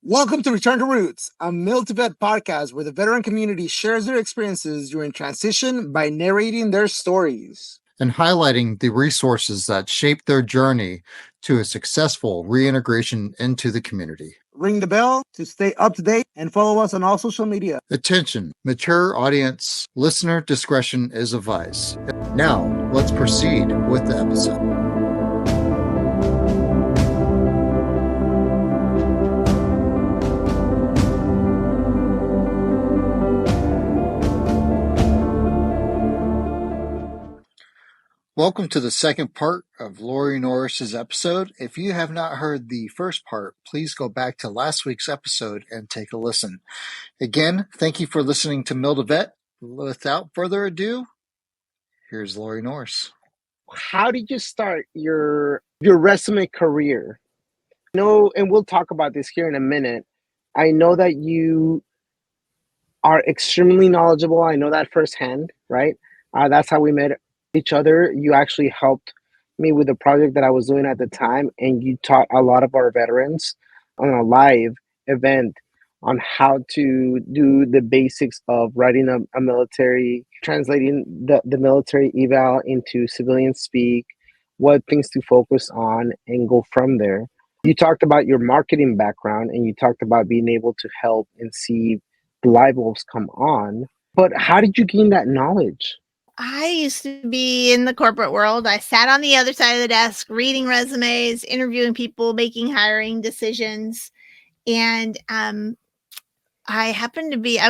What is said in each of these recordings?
Welcome to Return to Roots, a Mil2Vet podcast where the veteran community shares their experiences during transition by narrating their stories and highlighting the resources that shaped their journey to a successful reintegration into the community. Ring the bell to stay up to date and follow us on all social media. Attention, mature audience, listener discretion is advised. Now, let's proceed with the episode. Welcome to the second part of Lori Norris's episode. If you have not heard the first part, please go back to last week's episode and take a listen. Again, thank you for listening to Mil2Vet. Without further ado, here's Lori Norris. How did you start your resume career? No, and we'll talk about this here in a minute. I know that you are extremely knowledgeable. I know that firsthand, right? That's how we met each other. You actually helped me with the project that I was doing at the time, and you taught a lot of our veterans on a live event on how to do the basics of writing a military, translating the military eval into civilian speak, what things to focus on, and go from there. You talked about your marketing background, and you talked about being able to help and see the live wolves come on. But how did you gain that knowledge? I used to be in the corporate world. I sat on the other side of the desk, reading resumes, interviewing people, making hiring decisions. And I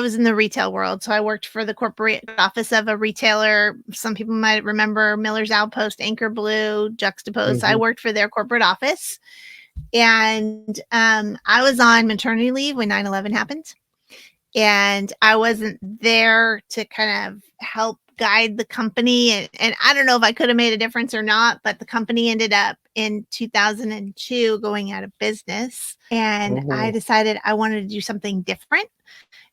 was in the retail world. So I worked for the corporate office of a retailer. Some people might remember Miller's Outpost, Anchor Blue, Juxtapost. Mm-hmm. I worked for their corporate office. And I was on maternity leave when 9/11 happened. And I wasn't there to kind of help guide the company. And I don't know if I could have made a difference or not, but the company ended up in 2002 going out of business. And I decided I wanted to do something different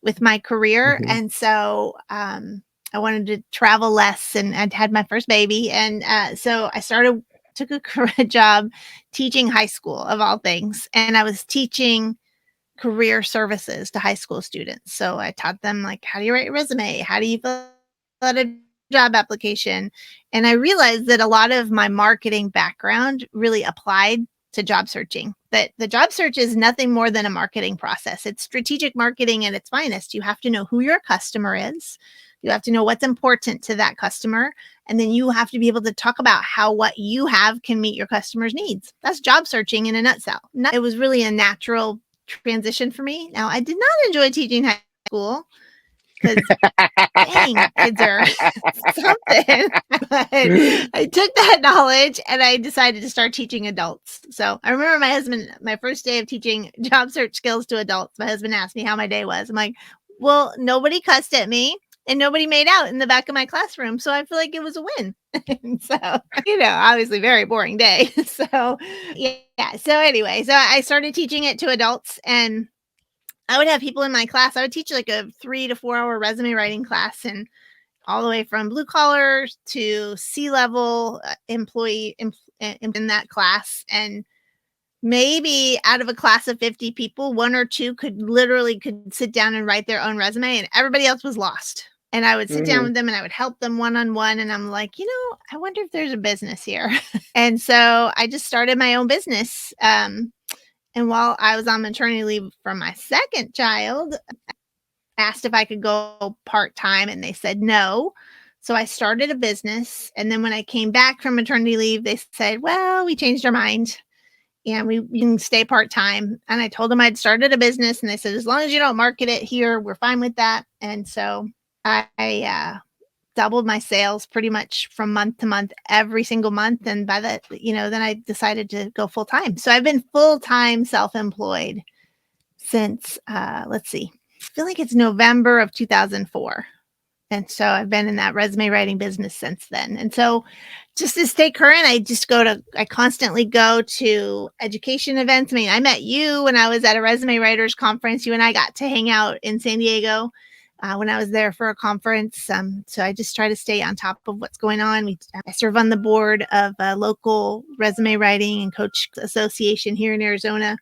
with my career. And so I wanted to travel less, and I'd had my first baby. And so I took a job teaching high school of all things. And I was teaching career services to high school students. So I taught them, like, how do you write a resume? How do you fill out a job application? And I realized that a lot of my marketing background really applied to job searching, that the job search is nothing more than a marketing process. It's strategic marketing at its finest. You have to know who your customer is. You have to know what's important to that customer. And then you have to be able to talk about how what you have can meet your customer's needs. That's job searching in a nutshell. It was really a natural transition for me. Now, I did not enjoy teaching high school because dang, kids are something. But I took that knowledge and I decided to start teaching adults. So I remember my first day of teaching job search skills to adults, my husband asked me how my day was. I'm like, well, nobody cussed at me and nobody made out in the back of my classroom. So I feel like it was a win. So, obviously very boring day. So yeah. So anyway, so I started teaching it to adults, and I would have people in my class. I would teach like a 3 to 4 hour resume writing class, and all the way from blue collar to C-level employee in that class. And maybe out of a class of 50 people, 1 or 2 could sit down and write their own resume, and everybody else was lost. And I would sit down with them and I would help them one-on-one. And I'm like, I wonder if there's a business here. And so I just started my own business. And while I was on maternity leave from my second child, I asked if I could go part-time, and they said no. So I started a business. And then when I came back from maternity leave, they said, well, we changed our mind and we can stay part-time. And I told them I'd started a business, and they said, as long as you don't market it here, we're fine with that. And so I doubled my sales pretty much from month to month, every single month. And by that, then I decided to go full time. So I've been full-time self-employed since, I feel like it's November of 2004. And so I've been in that resume writing business since then. And so just to stay current, I constantly go to education events. I mean, I met you when I was at a resume writers conference. You and I got to hang out in San Diego when I was there for a conference. So I just try to stay on top of what's going on. I serve on the board of a local resume writing and coach association here in Arizona.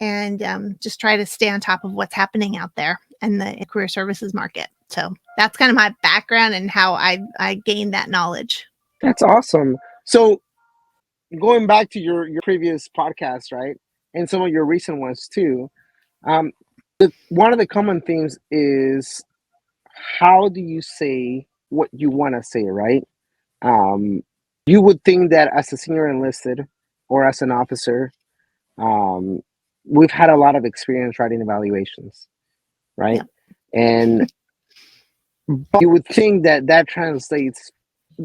and just try to stay on top of what's happening out there in the career services market. So that's kind of my background and how I gained that knowledge. That's awesome. So going back to your previous podcast, right, and some of your recent ones too, one of the common themes is how do you say what you want to say, right? You would think that as a senior enlisted or as an officer, we've had a lot of experience writing evaluations, right? Yeah. And you would think that that translates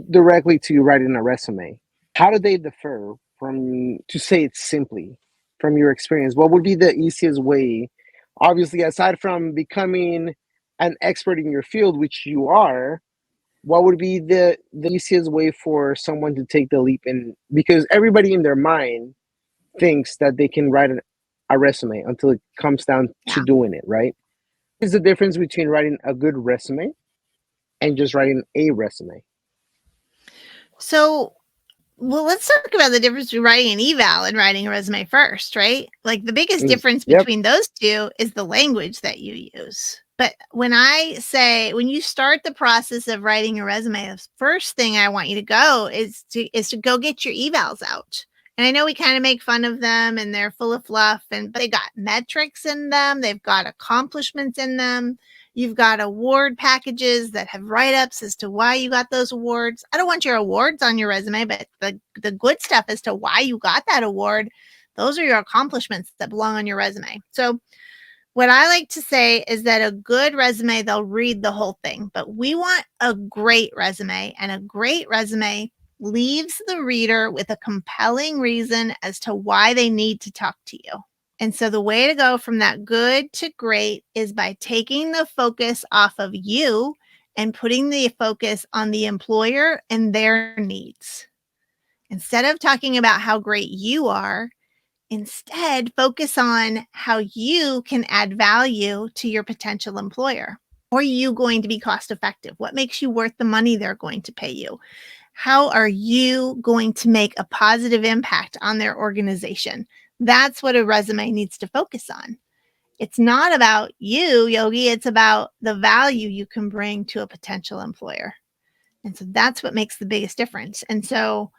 directly to you writing a resume. How do they differ from, to say it simply, from your experience? What would be the easiest way? Obviously, aside from becoming an expert in your field, which you are, what would be the easiest way for someone to take the leap in? Because everybody in their mind thinks that they can write a resume until it comes down to doing it, right? What is the difference between writing a good resume and just writing a resume? So, well, let's talk about the difference between writing an eval and writing a resume first, right? Like the biggest difference between those two is the language that you use. But when you start the process of writing a resume, the first thing I want you to go is to go get your evals out. And I know we kind of make fun of them and they're full of fluff, but they got metrics in them. They've got accomplishments in them. You've got award packages that have write-ups as to why you got those awards. I don't want your awards on your resume, but the good stuff as to why you got that award, those are your accomplishments that belong on your resume. So what I like to say is that a good resume, they'll read the whole thing, but we want a great resume, and a great resume leaves the reader with a compelling reason as to why they need to talk to you. And so the way to go from that good to great is by taking the focus off of you and putting the focus on the employer and their needs. Instead of talking about how great you are, instead focus on how you can add value to your potential employer. Are you going to be cost effective? What makes you worth the money they're going to pay you? How are you going to make a positive impact on their organization? That's what a resume needs to focus on. It's not about you, Yogi. It's about the value you can bring to a potential employer. And so that's what makes the biggest difference. And so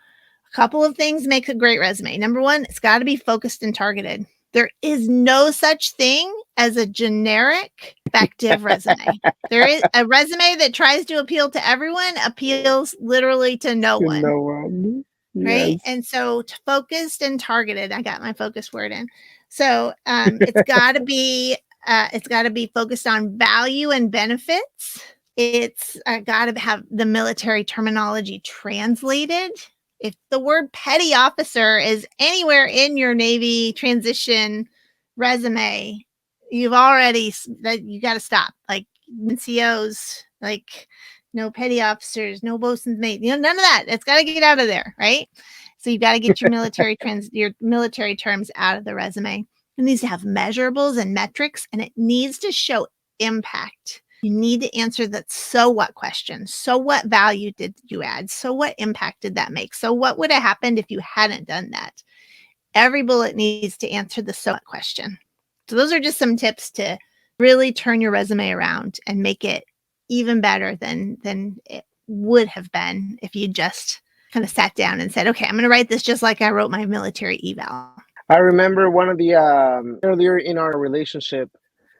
a couple of things make a great resume. Number one, it's got to be focused and targeted. There is no such thing as a generic effective resume. There is a resume that tries to appeal to everyone, appeals literally to no one. No one. Right. Yes. And so focused and targeted. I got my focus word in. So it's got to be focused on value and benefits. It's got to have the military terminology translated. If the word petty officer is anywhere in your Navy transition resume, you got to stop. Like NCOs, like no petty officers, no bosun's mate, none of that. It's got to get out of there, right? So you've got to get your military terms out of the resume. It needs to have measurables and metrics, and it needs to show impact. You need to answer that so what question. So what value did you add? So what impact did that make? So what would have happened if you hadn't done that? Every bullet needs to answer the so what question. So those are just some tips to really turn your resume around and make it even better than it would have been if you just kind of sat down and said, okay, I'm going to write this just like I wrote my military eval. I remember one of the earlier in our relationship,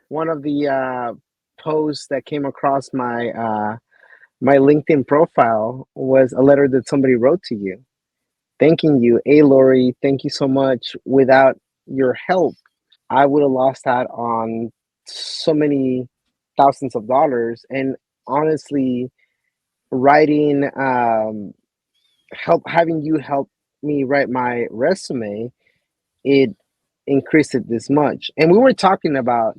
one of the posts that came across my my LinkedIn profile was a letter that somebody wrote to you, thanking you. Hey, Lori, thank you so much. Without your help, I would have lost out on so many thousands of dollars. And honestly, writing, having you help me write my resume, it increased it this much. And we were talking about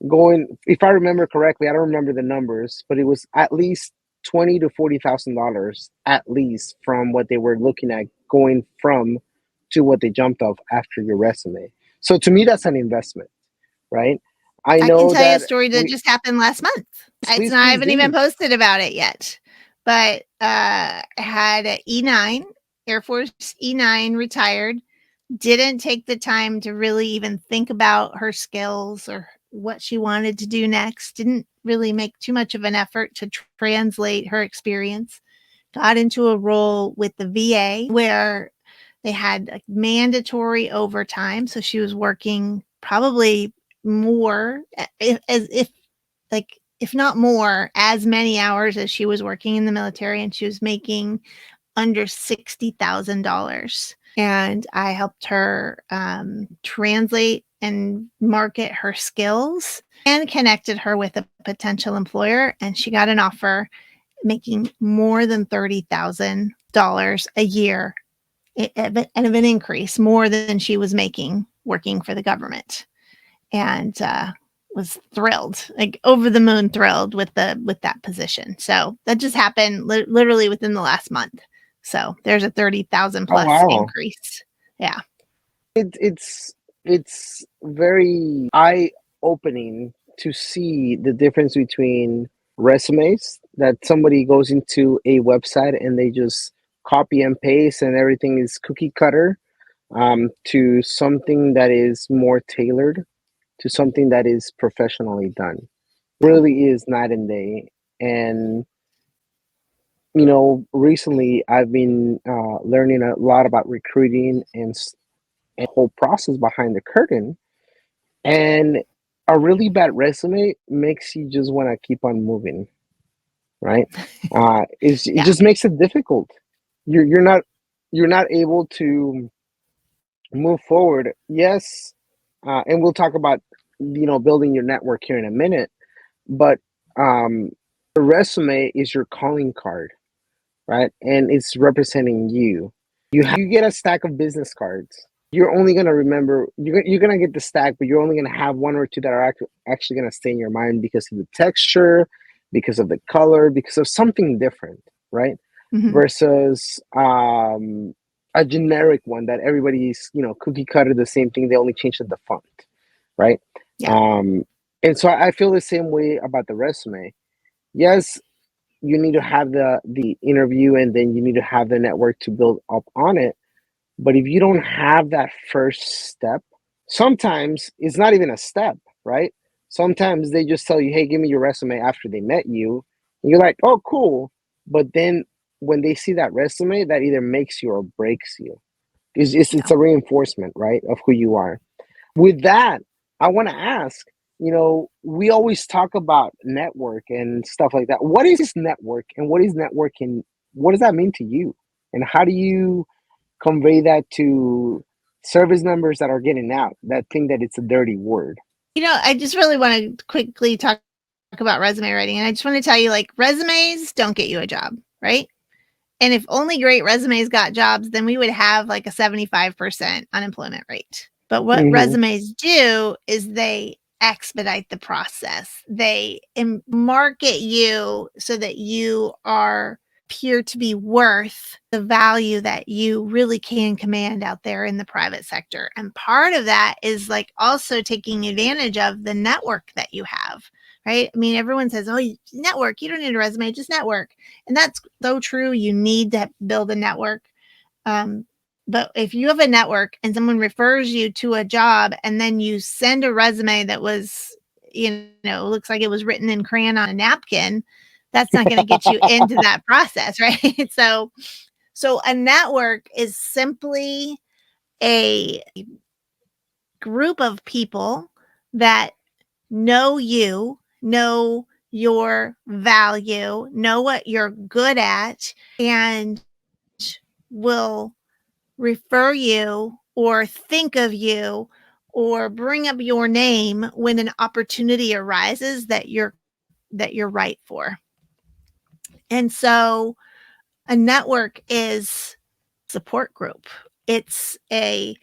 going, if I remember correctly, I don't remember the numbers, but it was at least $20,000 to $40,000 at least from what they were looking at going from to what they jumped off after your resume. So to me, that's an investment, right? I can tell you a story that just happened last month. I haven't even posted about it yet, but I had an E9, Air Force E9 retired. didn't take the time to really even think about her skills or what she wanted to do next, didn't really make too much of an effort to translate her experience, got into a role with the VA where they had like mandatory overtime. So she was working probably more, if not more, as many hours as she was working in the military, and she was making under $60,000. And I helped her translate and market her skills and connected her with a potential employer. And she got an offer making more than $30,000 a year and of an increase, more than she was making working for the government. And was thrilled, like over the moon thrilled with that position. So that just happened literally within the last month. So there's a 30,000 plus increase. Yeah. It's very eye opening to see the difference between resumes that somebody goes into a website and they just copy and paste and everything is cookie cutter, to something that is more tailored, to something that is professionally done. Really is night and day. And recently I've been learning a lot about recruiting and the whole process behind the curtain. And a really bad resume makes you just want to keep on moving, right? It just makes it difficult. You're not able to move forward. Yes, and we'll talk about building your network here in a minute. But the resume is your calling card, right? And it's representing you. You get a stack of business cards. You're only going to remember, you're going to get the stack, but you're only going to have one or two that are actually going to stay in your mind because of the texture, because of the color, because of something different, right? Mm-hmm. Versus a generic one that everybody's, cookie cutter the same thing. They only changed the font, right? Yeah. And so I feel the same way about the resume. Yes, you need to have the interview, and then you need to have the network to build up on it. But if you don't have that first step, sometimes it's not even a step, right? Sometimes they just tell you, hey, give me your resume after they met you. And you're like, oh, cool. But then when they see that resume, that either makes you or breaks you. It's a reinforcement, right, of who you are. With that, I want to ask, we always talk about network and stuff like that. What is network, and what is networking? What does that mean to you? And how do you convey that to service members that are getting out, that think that it's a dirty word? I just really want to quickly talk about resume writing. And I just want to tell you, like, resumes don't get you a job, right? And if only great resumes got jobs, then we would have like a 75% unemployment rate. But what resumes do is they expedite the process. They market you so that you appear to be worth the value that you really can command out there in the private sector. And part of that is like also taking advantage of the network that you have. Right? I mean, everyone says, oh, network, you don't need a resume, just network. And that's so true. You need to build a network. But if you have a network and someone refers you to a job and then you send a resume that was, looks like it was written in crayon on a napkin, that's not going to get you into that process, right? So a network is simply a group of people that know you, know your value, know what you're good at, and will refer you or think of you or bring up your name when an opportunity arises that you're right for. And so a network is a support group. It's a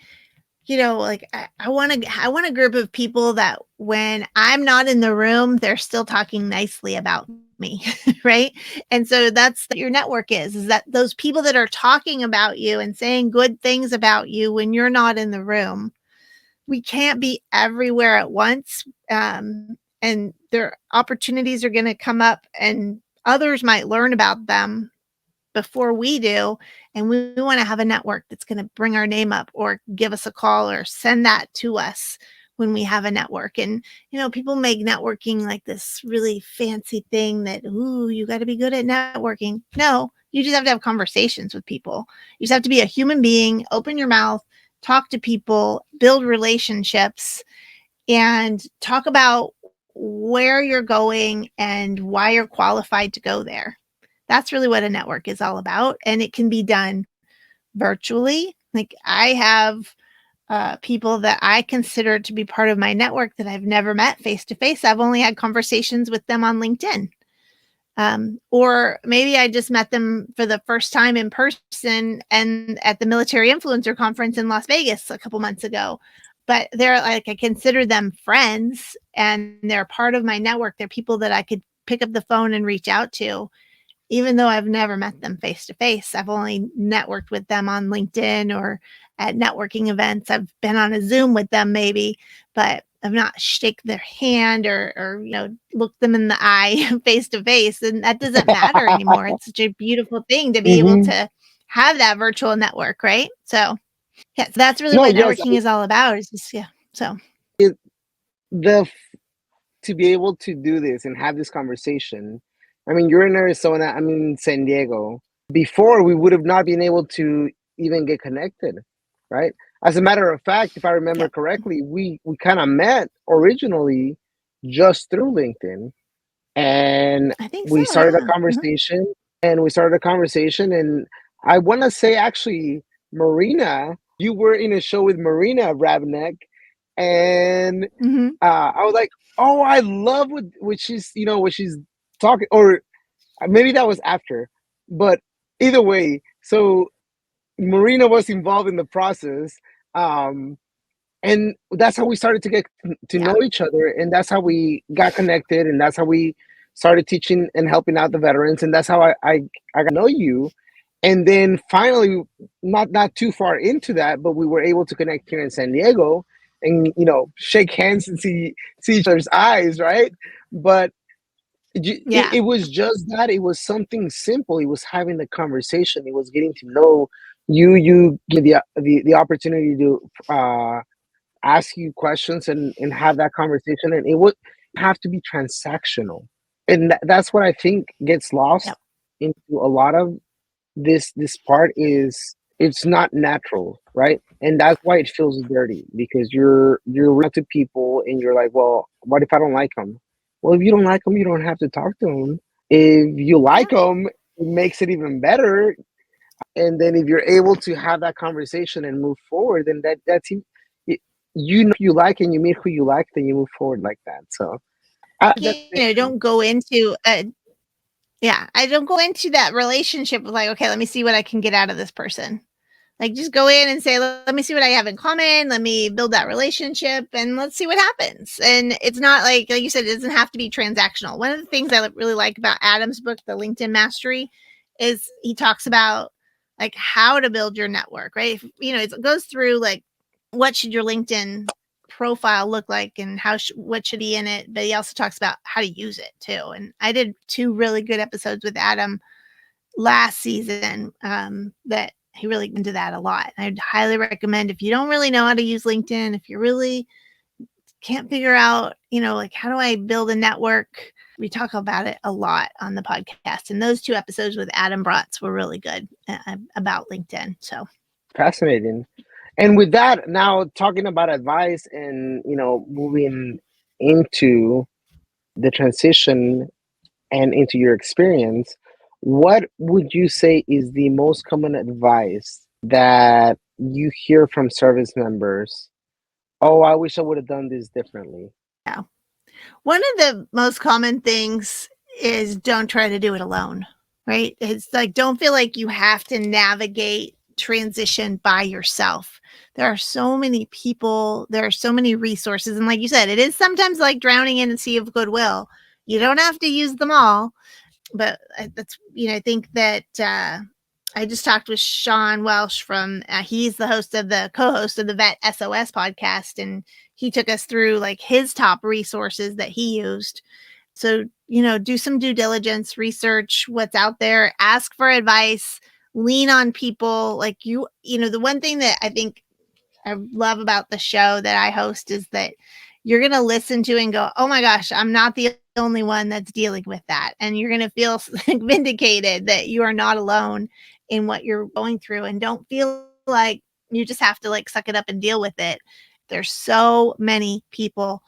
I want a group of people that when I'm not in the room, they're still talking nicely about me, right? And so that's what your network is that those people that are talking about you and saying good things about you when you're not in the room. We can't be everywhere at once. And their opportunities are going to come up and others might learn about them before we do. And we want to have a network that's going to bring our name up or give us a call or send that to us when we have a network. And, people make networking like this really fancy thing that, ooh, you got to be good at networking. No, you just have to have conversations with people. You just have to be a human being, open your mouth, talk to people, build relationships, and talk about where you're going and why you're qualified to go there. That's really what a network is all about. And it can be done virtually. Like I have people that I consider to be part of my network that I've never met face to face. I've only had conversations with them on LinkedIn. Or maybe I just met them for the first time in person and at the Military Influencer Conference in Las Vegas a couple months ago. But they're like, I consider them friends and they're part of my network. They're people that I could pick up the phone and reach out to, even though I've never met them face to face. I've only networked with them on LinkedIn or at networking events. I've been on a Zoom with them maybe, but I've not shake their hand or look them in the eye face to face. And that doesn't matter anymore. It's such a beautiful thing to be able to have that virtual network, right? So yeah, so that's really what networking is all about. Is just so to be able to do this and have this conversation. I mean, you're in Arizona, I'm in San Diego. Before, we would have not been able to even get connected, right? As a matter of fact, if I remember correctly, we kind of met originally just through LinkedIn. And I think we so, started a conversation and I want to say actually, Marina, you were in a show with Marina Rabnek, and I was like, oh, I love what she's talking, or maybe that was after, but either way, so Marina was involved in the process, and that's how we started to get to know each other, and that's how we got connected, and that's how we started teaching and helping out the veterans, and that's how I got to know you. And then finally, not too far into that, but we were able to connect here in San Diego and shake hands and see each other's eyes, right? But it was just that. It was something simple. It was having the conversation. It was getting to know you. You give the opportunity to ask you questions and have that conversation, and it would have to be transactional. And that's what I think gets lost into a lot of this part is it's not natural, right? And that's why it feels dirty, because you're reaching out to people and you're like, well, what if I don't like them? Well, if you don't like them, you don't have to talk to them. If you like them, it makes it even better. And then if you're able to have that conversation and move forward, then that's who you like and you meet who you like, then you move forward like that. So don't go into I don't go into that relationship with like, okay, let me see what I can get out of this person. Like, just go in and say, let me see what I have in common. Let me build that relationship and let's see what happens. And it's not like you said, it doesn't have to be transactional. One of the things I really like about Adam's book, The LinkedIn Mastery, is he talks about like how to build your network, right? It goes through like, what should your LinkedIn profile look like and what should be in it, but he also talks about how to use it too. And I did 2 really good episodes with Adam last season that he really into that a lot. I'd highly recommend, if you don't really know how to use LinkedIn, if you really can't figure out, like, how do I build a network? We talk about it a lot on the podcast, and those 2 episodes with Adam Bratz were really good about LinkedIn. So fascinating. And with that, now talking about advice and moving into the transition and into your experience, what would you say is the most common advice that you hear from service members? Oh, I wish I would have done this differently. Yeah. One of the most common things is don't try to do it alone, right? It's like, don't feel like you have to navigate transition by yourself. There are so many people, there are so many resources. And like you said, it is sometimes like drowning in a sea of goodwill. You don't have to use them all, but that's, I think that I just talked with Sean Welsh from, he's the co-host of the Vet SOS podcast. And he took us through like his top resources that he used. So do some due diligence, research what's out there, ask for advice, lean on people. Like the one thing that I think I love about the show that I host is that you're going to listen to and go, oh my gosh, I'm not the only one that's dealing with that. And you're going to feel vindicated that you are not alone in what you're going through, and don't feel like you just have to like suck it up and deal with it. There's so many people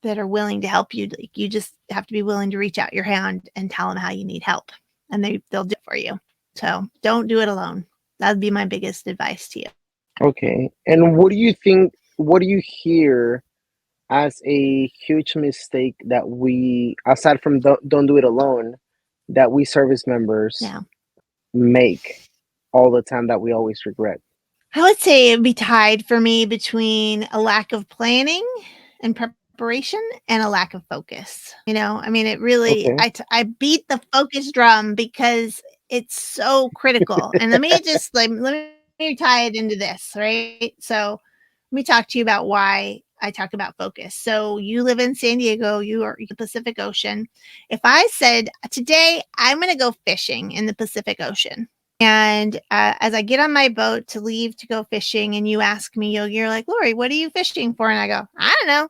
that are willing to help you. Like, you just have to be willing to reach out your hand and tell them how you need help, and they'll do it for you. So don't do it alone. That'd be my biggest advice to you. Okay. And what do you hear as a huge mistake that we, aside from don't do it alone, that we service members make all the time that we always regret? I would say it'd be tied for me between a lack of planning and preparation and a lack of focus. It really, Okay. I beat the focus drum because it's so critical. And let me tie it into this, right? So let me talk to you about why I talk about focus. So you live in San Diego, you are in the Pacific Ocean. If I said, today I'm going to go fishing in the Pacific Ocean, and as I get on my boat to leave to go fishing, and you ask me, you're like, Lori, what are you fishing for? And I go, I don't know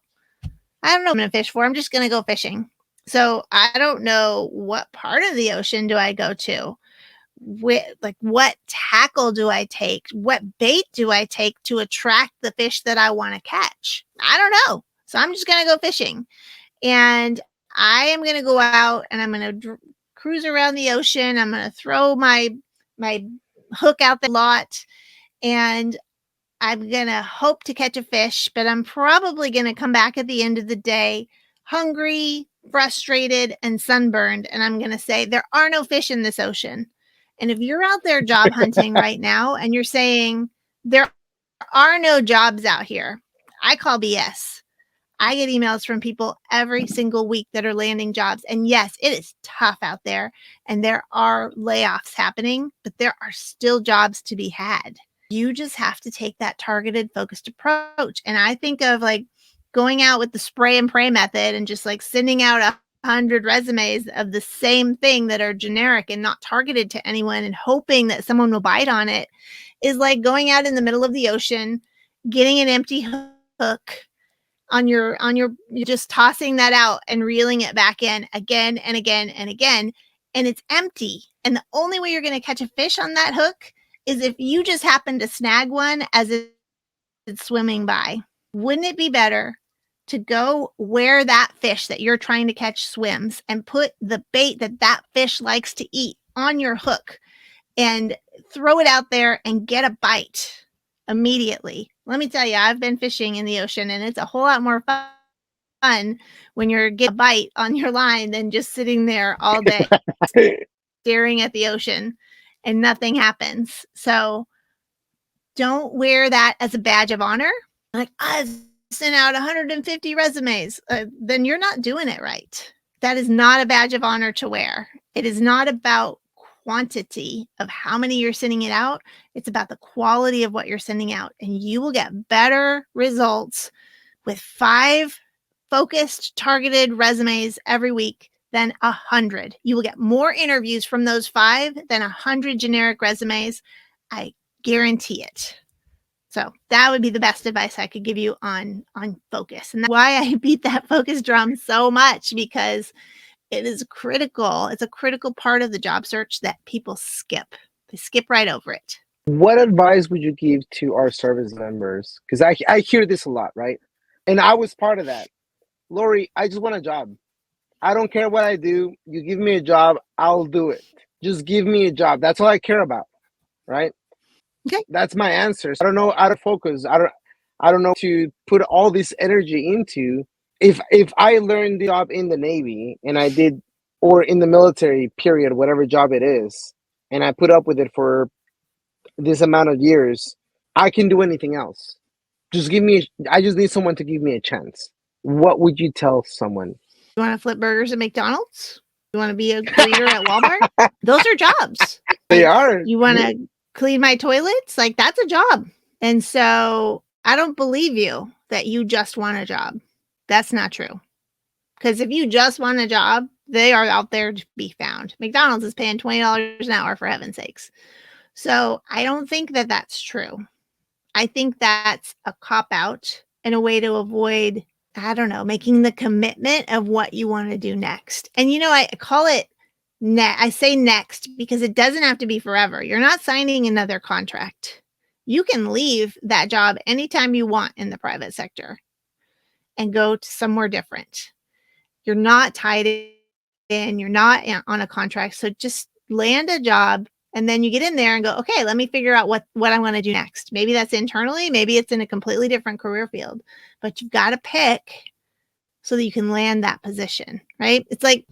what I'm going to fish for. I'm just going to go fishing. So I don't know what part of the ocean do I go to. What tackle do I take? What bait do I take to attract the fish that I want to catch? I don't know. So I'm just going to go fishing, and I am going to go out and I'm going to cruise around the ocean. I'm going to throw my hook out the lot, and I'm going to hope to catch a fish, but I'm probably going to come back at the end of the day hungry, frustrated, and sunburned. And I'm going to say, there are no fish in this ocean. And if you're out there job hunting right now and you're saying there are no jobs out here, I call BS. I get emails from people every single week that are landing jobs. And yes, it is tough out there, and there are layoffs happening, but there are still jobs to be had. You just have to take that targeted, focused approach. And I think of like going out with the spray and pray method and just like sending out 100 resumes of the same thing that are generic and not targeted to anyone and hoping that someone will bite on it, is like going out in the middle of the ocean, getting an empty hook on your you're just tossing that out and reeling it back in again and again and again, and it's empty. And the only way you're going to catch a fish on that hook is if you just happen to snag one as it's swimming by. Wouldn't it be better to go where that fish that you're trying to catch swims and put the bait that fish likes to eat on your hook and throw it out there and get a bite immediately? Let me tell you, I've been fishing in the ocean, and it's a whole lot more fun when you're getting a bite on your line than just sitting there all day staring at the ocean and nothing happens. So don't wear that as a badge of honor. Like, I sent out 150 resumes. Then you're not doing it right. That is not a badge of honor to wear. It is not about quantity of how many you're sending it out. It's about the quality of what you're sending out. And you will get better results with 5 focused, targeted resumes every week than 100. You will get more interviews from those 5 than 100 generic resumes. I guarantee it. So that would be the best advice I could give you on focus. And that's why I beat that focus drum so much, because it is critical. It's a critical part of the job search that people skip. They skip right over it. What advice would you give to our service members? Because I hear this a lot, right? And I was part of that. Lori, I just want a job. I don't care what I do. You give me a job, I'll do it. Just give me a job. That's all I care about, right? Okay. That's my answer. So I don't know how to focus. I don't know to put all this energy into. If I learned the job in the Navy and I did, or in the military, period, whatever job it is, and I put up with it for this amount of years, I can do anything else. I just need someone to give me a chance. What would you tell someone? You want to flip burgers at McDonald's? You want to be a greeter at Walmart? Those are jobs. They are. You want to clean my toilets? Like, that's a job. And so I don't believe you that you just want a job. That's not true. Because if you just want a job, They are out there to be found. McDonald's is paying $20 an hour, for heaven's sakes. So I don't think that that's true. I think that's a cop-out and a way to avoid, I don't know, making the commitment of what you want to do next. And, I call it I say next because it doesn't have to be forever. You're not signing another contract. You can leave that job anytime you want in the private sector and go to somewhere different. You're not tied in. You're not on a contract. So just land a job, and then you get in there and go, okay, let me figure out what I want to do next. Maybe that's internally. Maybe it's in a completely different career field. But you've got to pick so that you can land that position, right? It's like,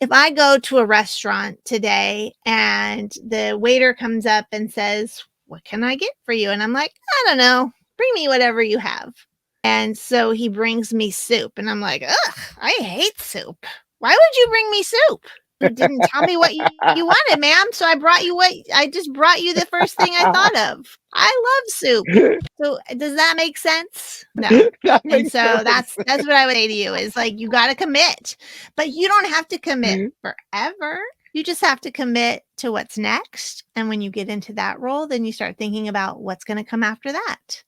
if I go to a restaurant today and the waiter comes up and says, what can I get for you? And I'm like, I don't know, bring me whatever you have. And so he brings me soup, and I'm like, ugh, I hate soup. Why would you bring me soup? You didn't tell me what you wanted, ma'am. So I just brought you the first thing I thought of. I love soup. So does that make sense? No. And so that's what I would say to you is like, you got to commit, but you don't have to commit forever. You just have to commit to what's next. And when you get into that role, then you start thinking about what's going to come after that.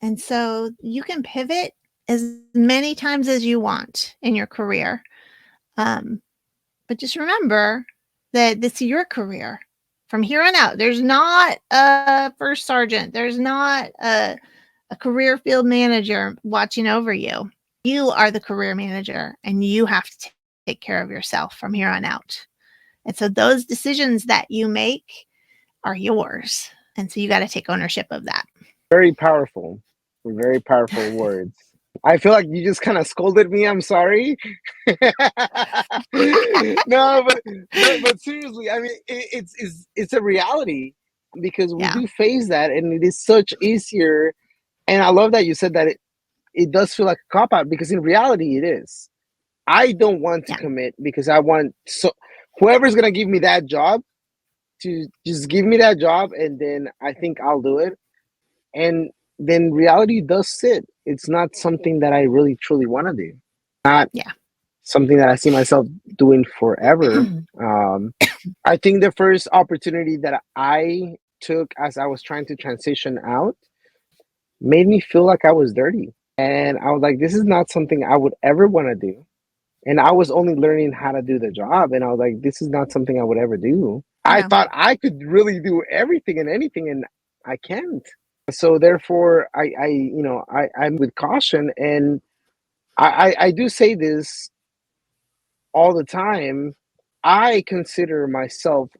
And so you can pivot as many times as you want in your career. But just remember that this is your career from here on out. There's not a first sergeant. There's not a career field manager watching over you. You are the career manager, and you have to take care of yourself from here on out. And so those decisions that you make are yours. And so you got to take ownership of that. Very powerful words. I feel like you just kind of scolded me. I'm sorry. No, but seriously, I mean, it's a reality because we do face that, and it is such easier. And I love that you said that it does feel like a cop out, because in reality it is. I don't want to commit because I want whoever's gonna give me that job to just give me that job, and then I think I'll do it. And then reality does sit. It's not something that I really truly want to do. Not something that I see myself doing forever. I think the first opportunity that I took as I was trying to transition out made me feel like I was dirty. And I was like, this is not something I would ever want to do. And I was only learning how to do the job. And I was like, this is not something I would ever do. I thought I could really do everything and anything, and I can't. So therefore, I'm with caution, and I do say this all the time. I consider myself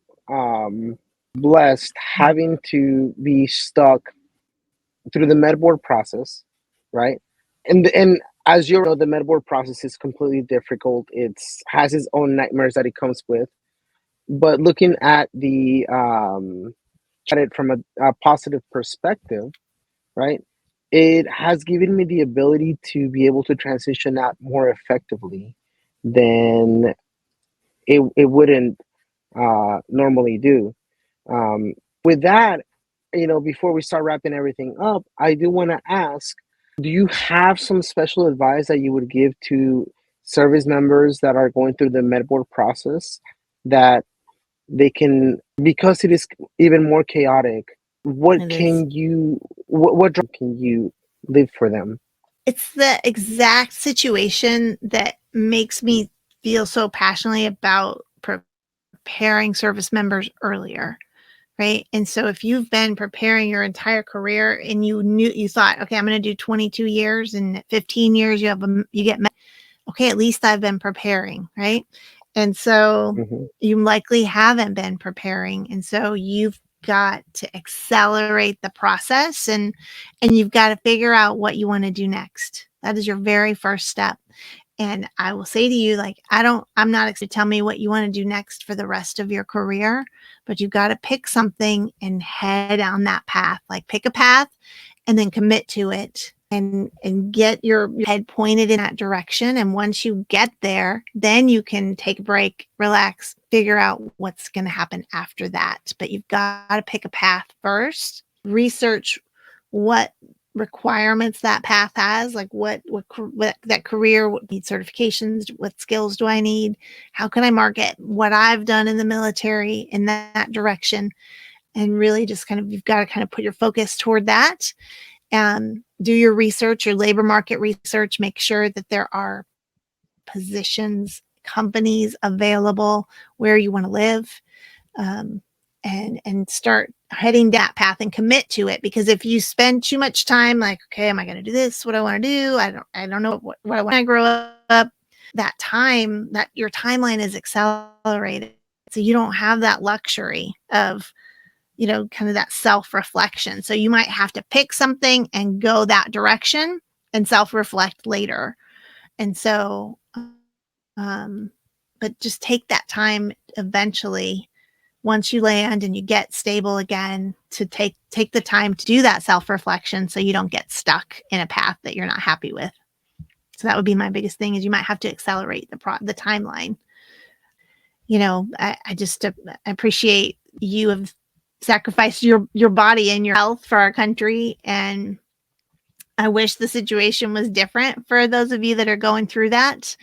blessed having to be stuck through the med board process, right? And as you know, the med board process is completely difficult. It has its own nightmares that it comes with. But looking at at it from a positive perspective, right? It has given me the ability to be able to transition out more effectively than it wouldn't normally do. With that, before we start wrapping everything up, I do want to ask, do you have some special advice that you would give to service members that are going through the med board process, that they can, because it is even more chaotic, what drug can you live for them? It's the exact situation that makes me feel so passionately about preparing service members earlier, right? And so if you've been preparing your entire career and you thought, okay, I'm going to do 22 years, and 15 years you get okay, at least I've been preparing, right? And so you likely haven't been preparing. And so you've got to accelerate the process, and you've got to figure out what you want to do next. That is your very first step. And I will say to you, like, I'm not expected to tell me what you want to do next for the rest of your career, but you've got to pick something and head on that path. Like, pick a path and then commit to it, and get your head pointed in that direction. And once you get there, then you can take a break, relax, figure out what's going to happen after that. But you've got to pick a path first, research what requirements that path has, like what that career, what need certifications, what skills do I need, how can I market what I've done in the military in that direction, and really just kind of, you've got to kind of put your focus toward that. Do your research, your labor market research, make sure that there are positions, companies available where you want to live, and start heading that path and commit to it. Because if you spend too much time like, okay, am I going to do this? What do I want to do? I don't know what I want to grow up. That time, that your timeline is accelerated. So you don't have that luxury of, kind of that self-reflection. So you might have to pick something and go that direction and self-reflect later. And so, but just take that time eventually, once you land and you get stable again, to take the time to do that self-reflection so you don't get stuck in a path that you're not happy with. So that would be my biggest thing, is you might have to accelerate the timeline. I just appreciate you have sacrificed your body and your health for our country. And I wish the situation was different for those of you that are going through that.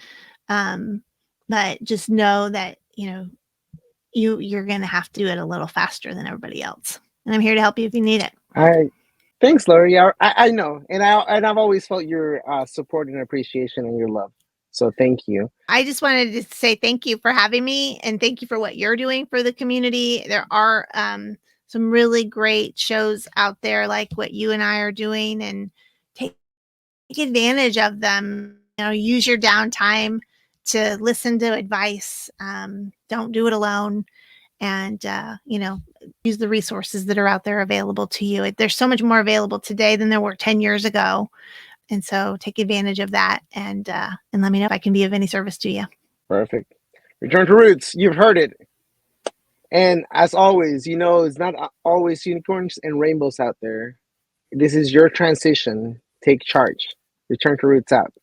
But just know that, you're going to have to do it a little faster than everybody else. And I'm here to help you if you need it. Thanks, Lori. I know. And I've always felt your support and appreciation and your love. So thank you. I just wanted to say thank you for having me, and thank you for what you're doing for the community. There are some really great shows out there like what you and I are doing, and take advantage of them. Use your downtime to listen to advice. Don't do it alone, and use the resources that are out there available to you. There's so much more available today than there were 10 years ago. And so take advantage of that, and let me know if I can be of any service to you. Perfect. Return to roots. You've heard it. And as always, it's not always unicorns and rainbows out there. This is your transition. Take charge. Return to roots out.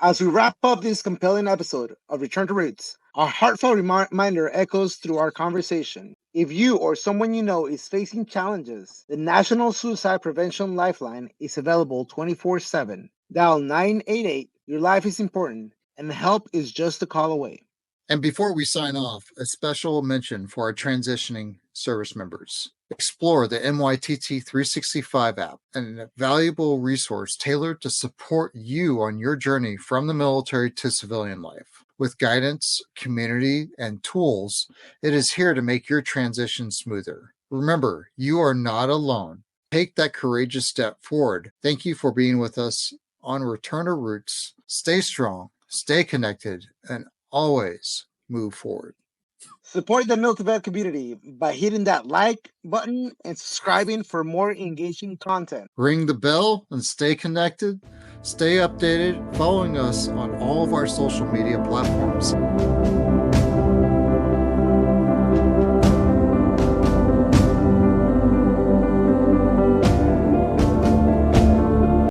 As we wrap up this compelling episode of Return to Roots, a heartfelt reminder echoes through our conversation. If you or someone you know is facing challenges, the National Suicide Prevention Lifeline is available 24/7. Dial 988. Your life is important, and help is just a call away. And before we sign off, a special mention for our transitioning service members. Explore the NYTT 365 app, an valuable resource tailored to support you on your journey from the military to civilian life. With guidance, community, and tools, it is here to make your transition smoother. Remember, you are not alone. Take that courageous step forward. Thank you for being with us on Return to Roots. Stay strong, stay connected, and always move forward. Support the Mil2Vet community by hitting that like button and subscribing for more engaging content. Ring the bell and stay connected. Stay updated, following us on all of our social media platforms.